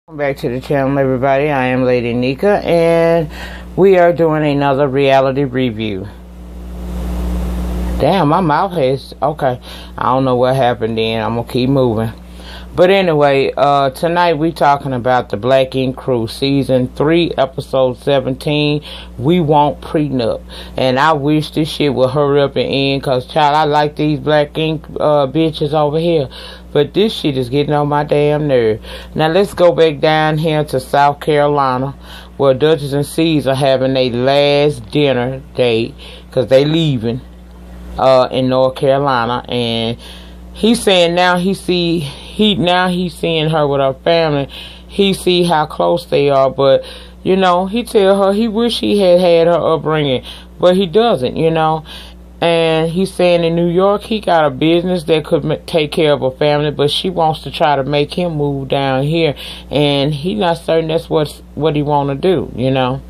Welcome back to the channel, everybody. I am Lady Nika, and we are doing another reality review. Damn, my mouth has... Okay, I don't know what happened then. I'm gonna keep moving. But anyway, tonight we talking about the Black Ink Crew Season 3, Episode 17, We Want Prenup. And I wish this shit would hurry up and end, because, child, I like these Black Ink bitches over here. But this shit is getting on my damn nerve. Now let's go back down here to South Carolina, where Duchess and C's are having their last dinner date, because they leaving in North Carolina. And he's saying now he's seeing her with her family. He see how close they are, but you know, he tell her he wish he had her upbringing, but he doesn't, you know. And he's saying in New York he got a business that could take care of a family, but she wants to try to make him move down here, and he not certain that's what he want to do, you know.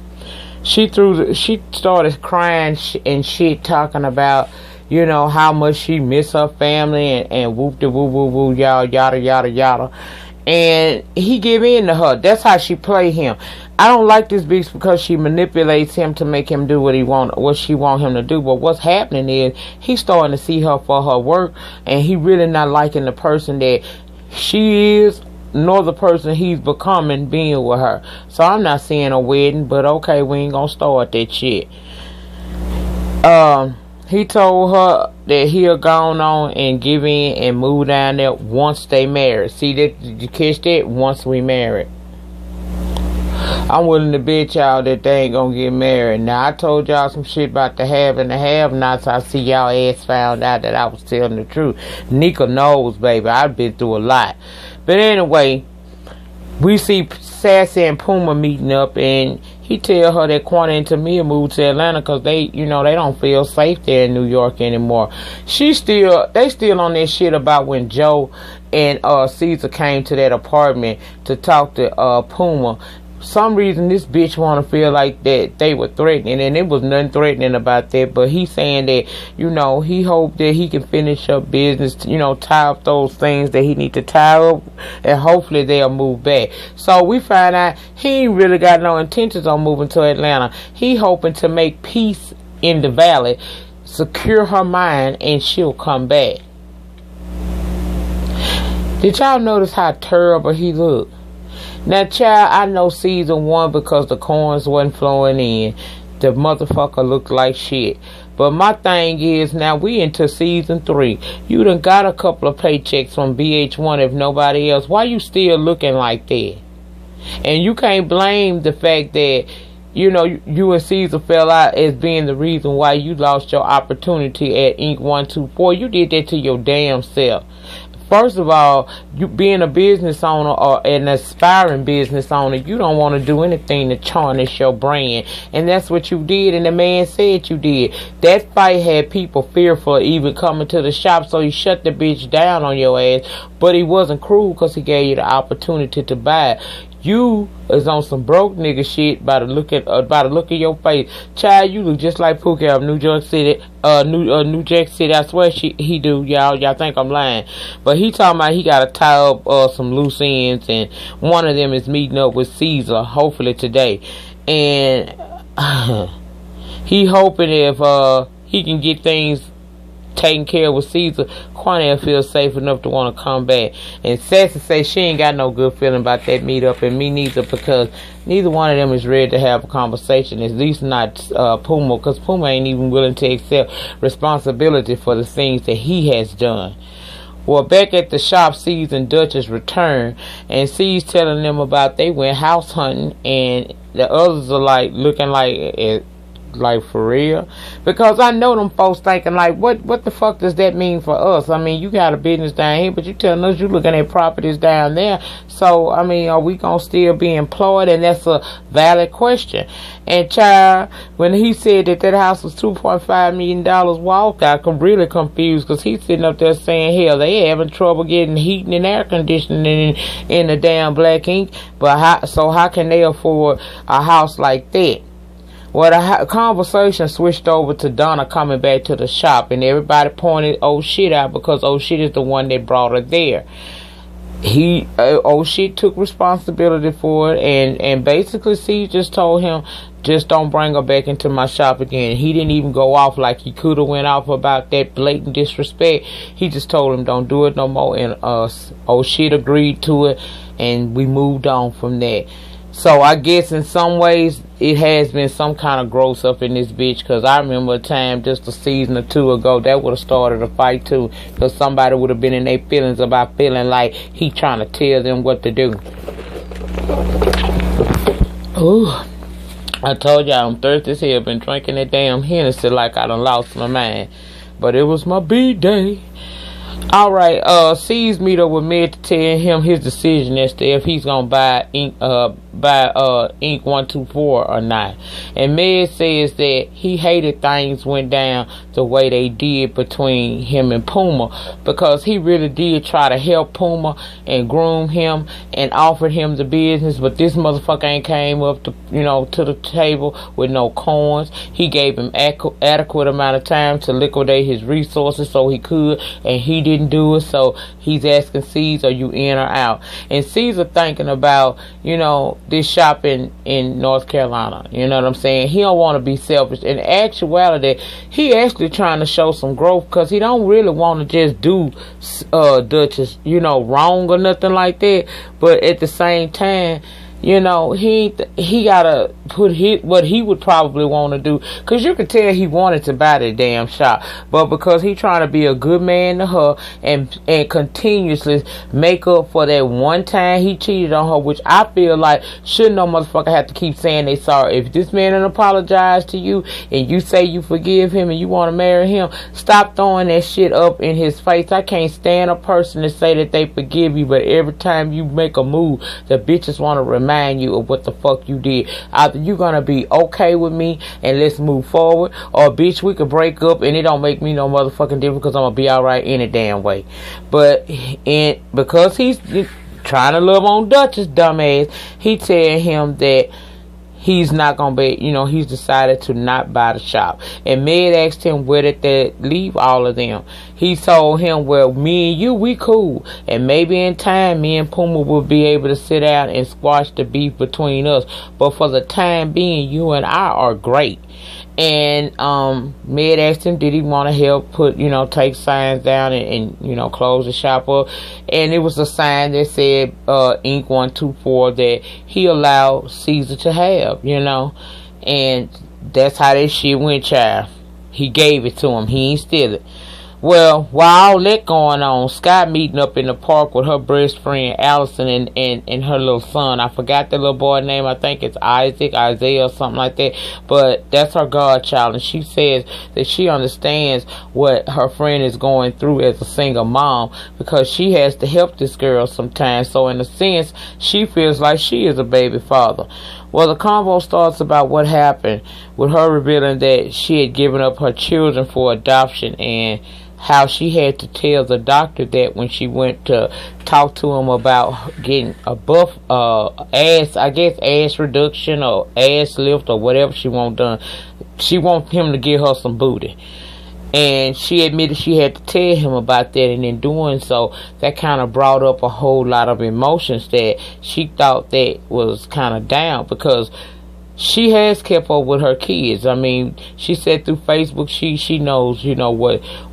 She started crying and shit, talking about, you know, how much she miss her family and whoop de woo woo woo yada yada yada yada. And he give in to her. That's how she play him. I don't like this bitch because she manipulates him to make him do what she want him to do. But what's happening is he's starting to see her for her work, and he really not liking the person that she is, nor the person he's becoming being with her. So I'm not seeing a wedding, but okay, we ain't gonna start that shit. He told her that he'll go on and give in and move down there once they married. See, that, did you catch that? Once we married. I'm willing to bet y'all that they ain't gonna get married. Now, I told y'all some shit about the have and the have-nots. I see y'all ass found out that I was telling the truth. Nika knows, baby. I've been through a lot. But anyway, we see Sassy and Puma meeting up, and he tell her that Quanta and Tamia moved to Atlanta because they, you know, they don't feel safe there in New York anymore. They still on that shit about when Joe and Caesar came to that apartment to talk to Puma. Some reason this bitch want to feel like that they were threatening, and it was nothing threatening about that. But he's saying that, you know, he hoped that he can finish up business, you know, tie up those things that he need to tie up, and hopefully they'll move back. So we find out he ain't really got no intentions on moving to Atlanta. He hoping to make peace in the valley, secure her mind, and she'll come back. Did y'all notice how terrible he looked? Now, child, I know season 1 because the coins wasn't flowing in. The motherfucker looked like shit. But my thing is, now we into season 3. You done got a couple of paychecks from VH1 if nobody else. Why you still looking like that? And you can't blame the fact that, you know, you and Caesar fell out as being the reason why you lost your opportunity at Ink 124. You did that to your damn self. First of all, you being a business owner or an aspiring business owner, you don't want to do anything to tarnish your brand. And that's what you did, and the man said you did. That fight had people fearful of even coming to the shop, so he shut the bitch down on your ass. But he wasn't cruel because he gave you the opportunity to buy it. You is on some broke nigga shit by the look of your face. Child, you look just like Pookie of New York City. New Jack City. I swear he do. Y'all think I'm lying. But he talking about he gotta tie up some loose ends, and one of them is meeting up with Caesar, hopefully today. And he hoping if he can get things taken care of with Caesar, Quanta feels safe enough to want to come back. And Sassy say she ain't got no good feeling about that meetup, and me neither, because neither one of them is ready to have a conversation, at least not Puma, because Puma ain't even willing to accept responsibility for the things that he has done. Well, back at the shop, C's and Duchess return, and C's telling them about they went house hunting, and the others are like looking like for real, because I know them folks thinking like, what the fuck does that mean for us? I mean, you got a business down here, but you telling us you looking at properties down there. So I mean, are we gonna still be employed? And that's a valid question. And child, when he said that house was $2.5 million, walk, I got really confused, because he's sitting up there saying, hell, they having trouble getting heating and air conditioning in the damn Black Ink. But how can they afford a house like that? Well, the conversation switched over to Donna coming back to the shop, and everybody pointed old shit out because old shit is the one that brought her there. he oh shit took responsibility for it, and basically C just told him, just don't bring her back into my shop again. He didn't even go off like he could have went off about that blatant disrespect. He just told him don't do it no more, and oh shit agreed to it, and we moved on from that. So I guess in some ways it has been some kind of growth up in this bitch, because I remember a time just a season or two ago that would have started a fight too, because somebody would have been in their feelings about feeling like he trying to tell them what to do. Ooh, I told y'all I'm thirsty as hell. Been drinking that damn Hennessy like I done lost my mind, but it was my B-day. Alright, C's meet up with Med to tell him his decision as to if he's gonna buy Ink 124 or not. And Med says that he hated things went down the way they did between him and Puma, because he really did try to help Puma and groom him and offered him the business, but this motherfucker ain't came up to, to the table with no coins. He gave him adequate amount of time to liquidate his resources so he could, and he didn't do it. So he's asking C's, are you in or out? And C's are thinking about, this shop in North Carolina. You know what I'm saying? He don't want to be selfish. In actuality, he actually trying to show some growth, because he don't really want to just do Duchess, wrong or nothing like that. But at the same time, he gotta put what he would probably want to do, because you could tell he wanted to buy the damn shop, but because he trying to be a good man to her and continuously make up for that one time he cheated on her, which I feel like shouldn't no motherfucker have to keep saying they sorry. If this man didn't apologize to you and you say you forgive him and you want to marry him, stop throwing that shit up in his face. I can't stand a person to say that they forgive you, but every time you make a move, the bitches want to remind you of what the fuck you did. Either you gonna be okay with me and let's move forward, or bitch, we could break up and it don't make me no motherfucking difference, because I'm gonna be alright any damn way. But because he's trying to love on Duchess, dumbass, he tell him that he's not gonna be, he's decided to not buy the shop. And Med asked him where did they leave all of them. He told him, well, me and you, we cool, and maybe in time me and Puma will be able to sit down and squash the beef between us, but for the time being, you and I are great. And Med asked him, did he want to help put, take signs down and close the shop up. And it was a sign that said Ink 124 that he allowed Caesar to have, and that's how that shit went, child. He gave it to him. He ain't steal it. Well, while all that going on, Scott meeting up in the park with her best friend Allison and her little son. I forgot the little boy's name. I think it's Isaiah or something like that. But that's her godchild, and she says that she understands what her friend is going through as a single mom, because she has to help this girl sometimes. So in a sense, she feels like she is a baby father. Well, the convo starts about what happened with her revealing that she had given up her children for adoption, and how she had to tell the doctor that when she went to talk to him about getting a buff ass reduction or ass lift or whatever she want done, she want him to give her some booty. And she admitted she had to tell him about that, and in doing so, that kind of brought up a whole lot of emotions that she thought that was kind of down, because she has kept up with her kids. I mean, she said through Facebook she knows,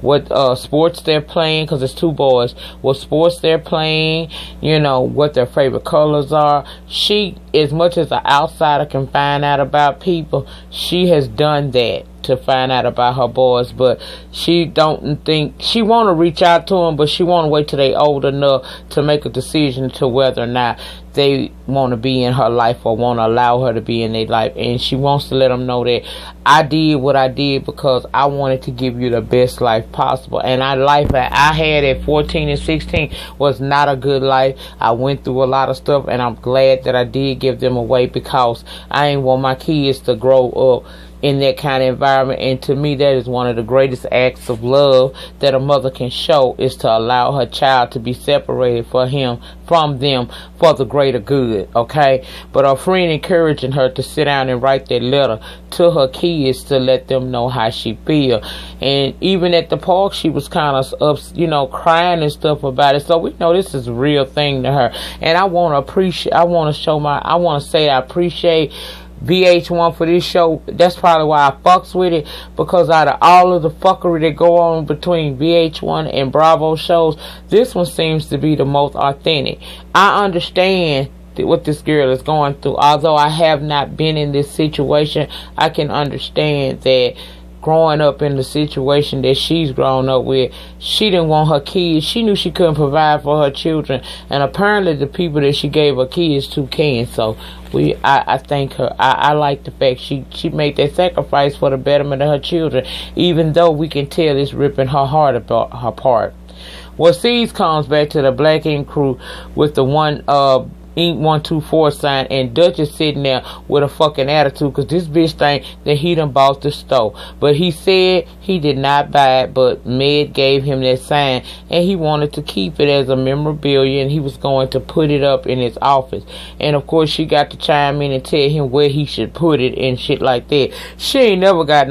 what sports they're playing, because it's two boys, what sports they're playing, what their favorite colors are. She, as much as an outsider can find out about people, she has done that to find out about her boys, but she don't think she want to reach out to them, but she want to wait till they old enough to make a decision to whether or not they want to be in her life or want to allow her to be in their life. And she wants to let them know that I did what I did because I wanted to give you the best life possible, and our life that I had at 14 and 16 was not a good life. I went through a lot of stuff, and I'm glad that I did give them away, because I ain't want my kids to grow up in that kind of environment. And to me, that is one of the greatest acts of love that a mother can show, is to allow her child to be separated from them for the greater good. Okay, but her friend encouraging her to sit down and write that letter to her kids to let them know how she feel. And even at the park, she was kind of crying and stuff about it. So we know this is a real thing to her. And I want to say I appreciate VH1 for this show. That's probably why I fucks with it, because out of all of the fuckery that go on between VH1 and Bravo shows, this one seems to be the most authentic. I understand what this girl is going through. Although I have not been in this situation, I can understand that growing up in the situation that she's grown up with, she didn't want her kids. She knew she couldn't provide for her children, and apparently the people that she gave her kids to can. So I thank her. I like the fact she made that sacrifice for the betterment of her children, even though we can tell it's ripping her heart apart. Well, C's comes back to the Black Ink Crew with the Ink 124 sign, and Dutch is sitting there with a fucking attitude because this bitch think that he done bought the stove. But he said he did not buy it, but Med gave him that sign and he wanted to keep it as a memorabilia, and he was going to put it up in his office. And of course she got to chime in and tell him where he should put it and shit like that. She ain't never got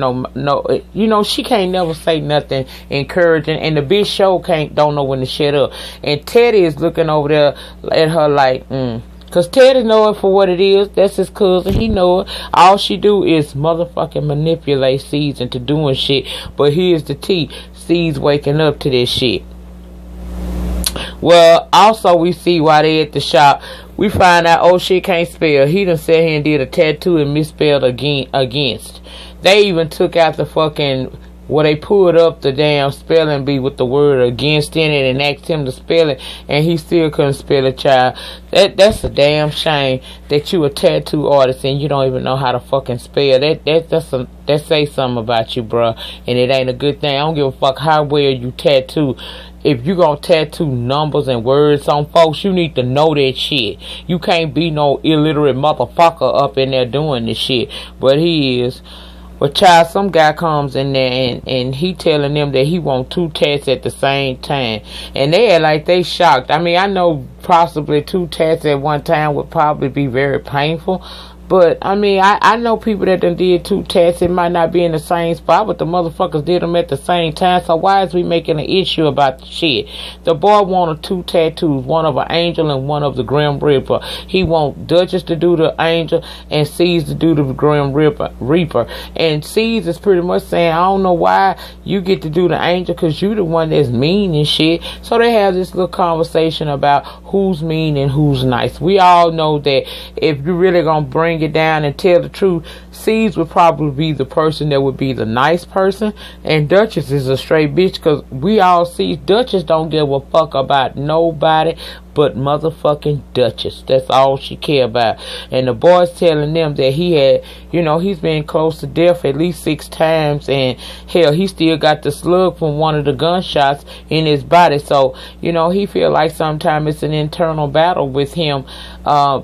she can't never say nothing encouraging, and the bitch show don't know when to shut up. And Teddy is looking over there at her like, Cause Teddy know it for what it is. That's his cousin. He know it. All she do is motherfucking manipulate C's into doing shit. But here's the tea. C's waking up to this shit. Well, also we see while they at the shop, we find out shit can't spell. He done sat here and did a tattoo and misspelled against. They even took out the fucking they pulled up the damn spelling bee with the word against in it and asked him to spell it, and he still couldn't spell it, child. That's a damn shame that you a tattoo artist and you don't even know how to fucking spell. That say something about you, bruh, and it ain't a good thing. I don't give a fuck how well you tattoo. If you gonna tattoo numbers and words on folks, you need to know that shit. You can't be no illiterate motherfucker up in there doing this shit. But he is. But child, some guy comes in there and he telling them that he want 2 tats at the same time. And they are like they shocked. I mean, I know possibly 2 tats at one time would probably be very painful. But, I mean, I know people that done did 2 tats. It might not be in the same spot, but the motherfuckers did them at the same time. So why is we making an issue about the shit? The boy wanted 2 tattoos, one of an angel and one of the Grim Reaper. He want Duchess to do the angel and C's to do the Grim Reaper. And C's is pretty much saying, I don't know why you get to do the angel, because you the one that's mean and shit. So they have this little conversation about who's mean and who's nice. We all know that if you really gonna bring it down and tell the truth, C's would probably be the person that would be the nice person, and Duchess is a straight bitch, because we all see Duchess don't give a fuck about nobody but motherfucking Duchess. That's all she care about. And the boy's telling them that he had, he's been close to death at least 6 times, and hell, he still got the slug from one of the gunshots in his body. So, he feel like sometimes it's an internal battle with him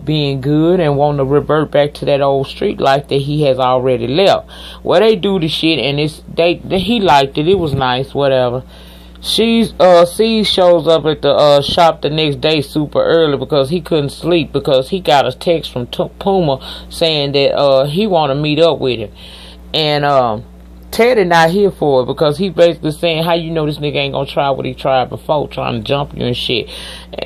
being good and wanting to revert back to that old street life that he has already left. Well, they do the shit, and he liked it. It was nice, whatever. C shows up at the shop the next day super early because he couldn't sleep, because he got a text from Puma saying that he want to meet up with him. And Teddy not here for it, because he basically saying, how you know this nigga ain't gonna try what he tried before, trying to jump you and shit.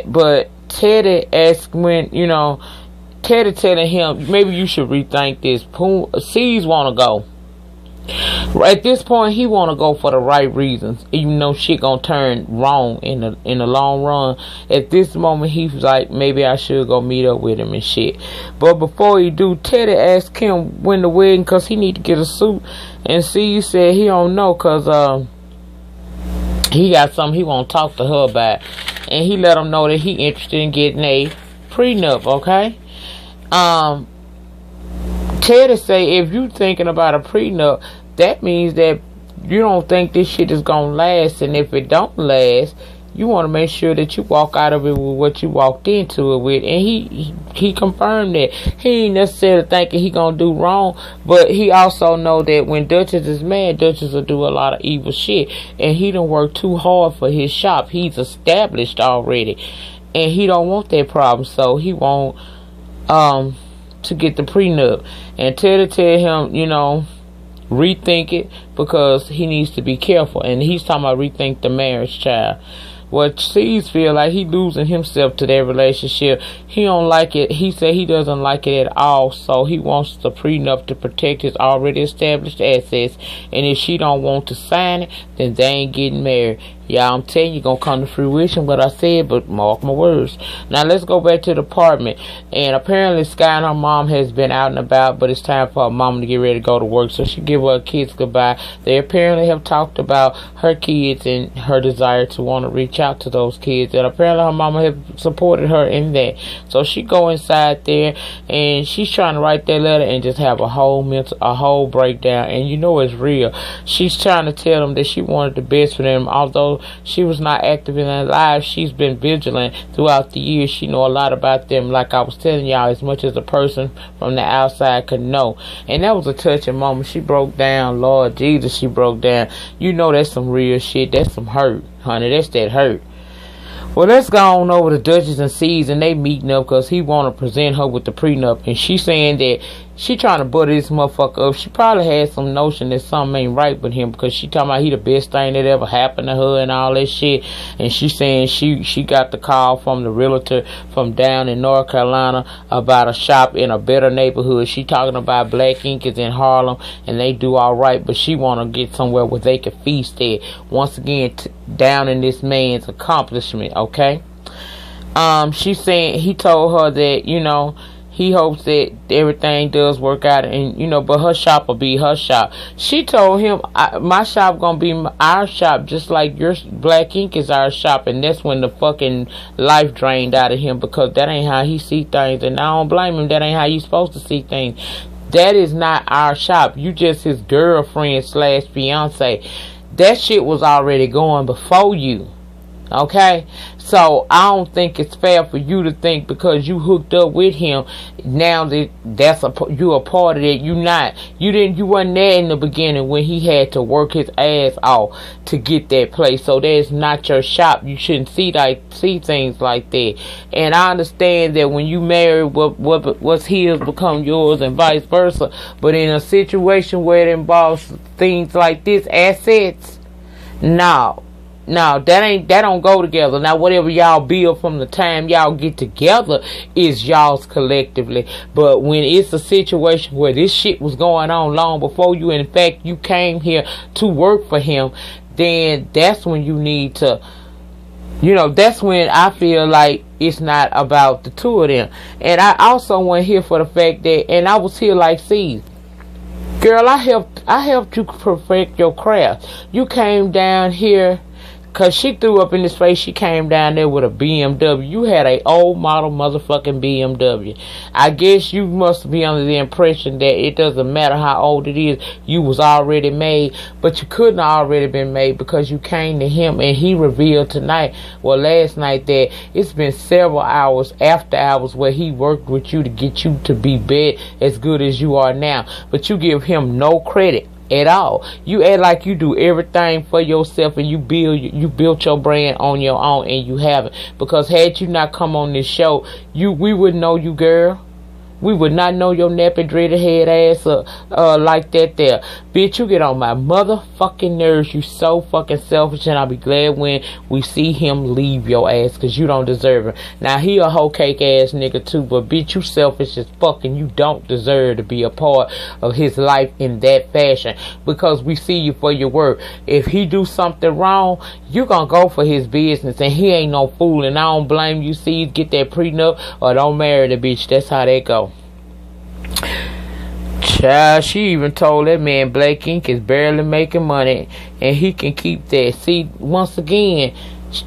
But Teddy asked Teddy telling him, maybe you should rethink this. C's want to go. At this point, he want to go for the right reasons, even though shit gonna turn wrong in the long run. At this moment, he's like, maybe I should go meet up with him and shit. But before he do, Teddy asked him when the wedding, because he need to get a suit. And C said he don't know, because he got something he want to talk to her about. And he let him know that he interested in getting a prenup, okay? Teddy say, if you thinking about a prenup, that means that you don't think this shit is gonna last, and if it don't last, You want to make sure that you walk out of it with what you walked into it with. And he confirmed that. He ain't necessarily thinking he gonna do wrong, but he also know that when Duchess is mad, Duchess will do a lot of evil shit. And he done worked too hard for his shop. He's established already, and he don't want that problem. So he want to get the prenup. And tell him, you know, rethink it, because he needs to be careful. And he's talking about rethink the marriage, child. What C's feel like he losing himself to that relationship. He don't like it. He said he doesn't like it at all. So he wants the prenup to protect his already established assets. And if she don't want to sign it, then they ain't getting married. Yeah, I'm telling you, gonna come to fruition what I said, but mark my words. Now let's go back to the apartment. And apparently Sky and her mom has been out and about, but it's time for her mom to get ready to go to work. So she give her kids goodbye. They apparently have talked about her kids and her desire to want to reach out to those kids. And apparently her mama have supported her in that. So she go inside there and she's trying to write that letter and just have a whole breakdown. And you know it's real. She's trying to tell them that she wanted the best for them, although she was not active in their lives. She's been vigilant throughout the years. She know a lot about them, like I was telling y'all, as much as a person from the outside could know. And that was a touching moment. She broke down. Lord Jesus, she broke down. You know that's some real shit. That's some hurt, honey. That's that hurt. Well, let's go on over to Duchess and C's, and they meeting up because he want to present her with the prenup. And she saying that she trying to butter this motherfucker up. She probably had some notion that something ain't right with him, because she talking about he the best thing that ever happened to her and all that shit. And she saying she got the call from the realtor from down in North Carolina about a shop in a better neighborhood. She talking about Black Ink is in Harlem and they do all right, but she want to get somewhere where they can feast at. Once again, down in this man's accomplishment, okay? She saying he told her that, you know, he hopes that everything does work out, and you know, but her shop will be her shop. She told him, my shop gonna be our shop, just like your Black Ink is our shop. And that's when the fucking life drained out of him, because that ain't how he see things. And I don't blame him. That ain't how you supposed to see things. That is not our shop. You just his girlfriend / fiance. That shit was already going before you. Okay, so I don't think it's fair for you to think because you hooked up with him now that you a part of it. You wasn't there in the beginning when he had to work his ass off to get that place. So that's not your shop. You shouldn't see things like that. And I understand that when you marry, what's his become yours and vice versa. But in a situation where it involves things like this, assets, no, that don't go together. Now, whatever y'all build from the time y'all get together is y'all's collectively. But when it's a situation where this shit was going on long before you, in fact, you came here to work for him, then that's when you need to, you know, that's when I feel like it's not about the two of them. And I also went here for the fact that, and I was here like, see, girl, I helped you perfect your craft. You came down here because she threw up in his face. She came down there with a BMW. You had a old model motherfucking BMW. I guess you must be under the impression that it doesn't matter how old it is. You was already made. But you couldn't have already been made because you came to him, and he revealed last night, that it's been several hours after hours where he worked with you to get you to be as good as you are now. But you give him no credit at all. You act like you do everything for yourself, and you built your brand on your own, and you haven't. Because had you not come on this show, we wouldn't know you, girl. We would not know your nappy dreaded head ass like that there. Bitch, you get on my motherfucking nerves. You so fucking selfish, and I'll be glad when we see him leave your ass, because you don't deserve him. Now, he a whole cake ass nigga too, but bitch, you selfish as fuck, and you don't deserve to be a part of his life in that fashion, because we see you for your work. If he do something wrong, you gonna go for his business, and he ain't no fool, and I don't blame you. See, get that prenup or don't marry the bitch. That's how that go. Child, she even told that man Black Ink is barely making money, and he can keep that. See, once again,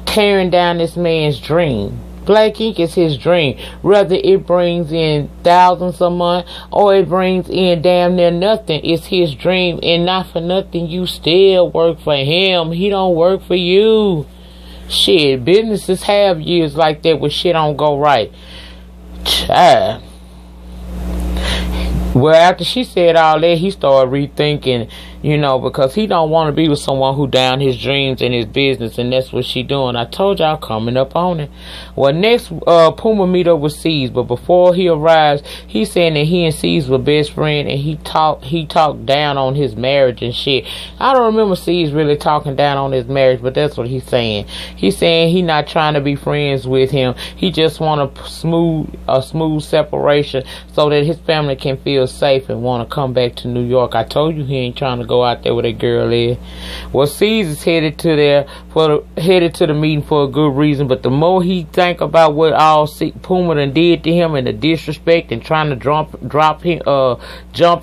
tearing down this man's dream. Black Ink is his dream. Whether it brings in thousands a month or it brings in damn near nothing, it's his dream. And not for nothing, you still work for him. He don't work for you. Shit, businesses have years like that where shit don't go right. Child. Well, after she said all that, he started rethinking, because he don't want to be with someone who down his dreams and his business, and that's what she doing. I told y'all, coming up on it. Well, next, Puma meet up with C's, but before he arrives, he's saying that he and C's were best friends, and he talked down on his marriage and shit. I don't remember C's really talking down on his marriage, but that's what he's saying. He's saying he not trying to be friends with him. He just want a smooth separation so that his family can feel safe and want to come back to New York. I told you he ain't trying to go out there where that girl is. Well, C's is headed to the meeting for a good reason, but the more he think about what all Puma done did to him and the disrespect and trying to jump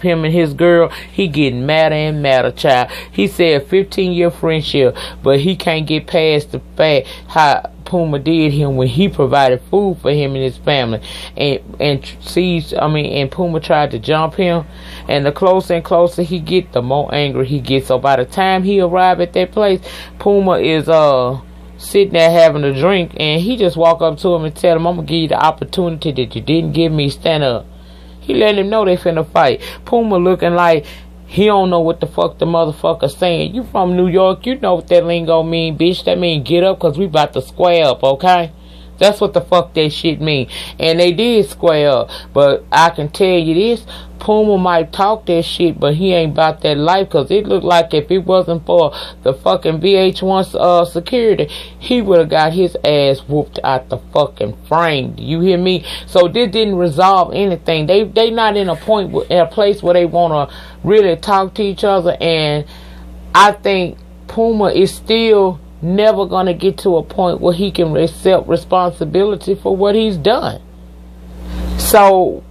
him and his girl, he getting madder and madder, child. He said 15-year friendship, but he can't get past the fact how Puma did him when he provided food for him and his family, and Puma tried to jump him, and the closer and closer he get, the more angry he gets. So by the time he arrived at that place, Puma is sitting there having a drink, and he just walk up to him and tell him, "I'm gonna give you the opportunity that you didn't give me. Stand up." He let him know they finna fight. Puma looking like he don't know what the fuck the motherfucker saying. You from New York, you know what that lingo mean, bitch. That mean get up, cause we about to square up, okay? That's what the fuck that shit mean. And they did square up. But I can tell you this, Puma might talk that shit, but he ain't about that life, cause it looked like if it wasn't for the fucking VH1 security, he would have got his ass whooped out the fucking frame. Do you hear me? So this didn't resolve anything. They not in a place where they wanna really talk to each other, and I think Puma is still never gonna get to a point where he can accept responsibility for what he's done. So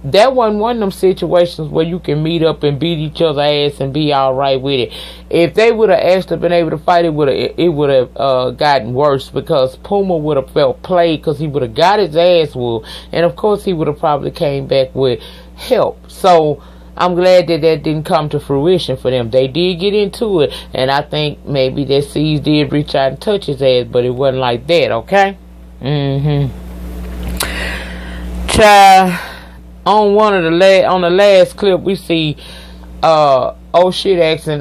that wasn't one of them situations where you can meet up and beat each other's ass and be all right with it. If they would have actually been able to fight, it would have gotten worse, because Puma would have felt played, because he would have got his ass whooped, and of course he would have probably came back with help. So I'm glad that didn't come to fruition for them. They did get into it, and I think maybe that C's did reach out and touch his ass, but it wasn't like that, okay? Child, on the last clip, we see oh shit asking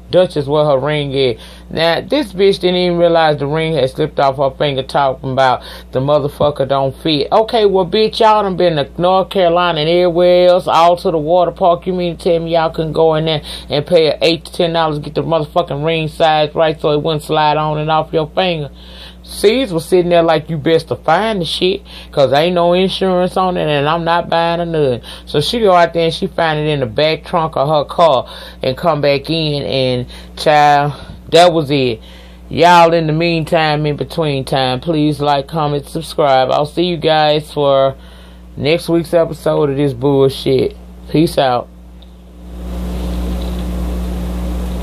Duchess where her ring is. Now, this bitch didn't even realize the ring had slipped off her finger, talking about the motherfucker don't fit. Okay, well, bitch, y'all done been to North Carolina and everywhere else, all to the water park. You mean to tell me y'all couldn't go in there and pay $8 to $10 to get the motherfucking ring size right so it wouldn't slide on and off your finger? C's was sitting there like, you best to find the shit, cause ain't no insurance on it, and I'm not buying another. So she go out there and she find it in the back trunk of her car and come back in, and child, that was it. Y'all, in the meantime, in between time, please like, comment, subscribe. I'll see you guys for next week's episode of this bullshit. Peace out.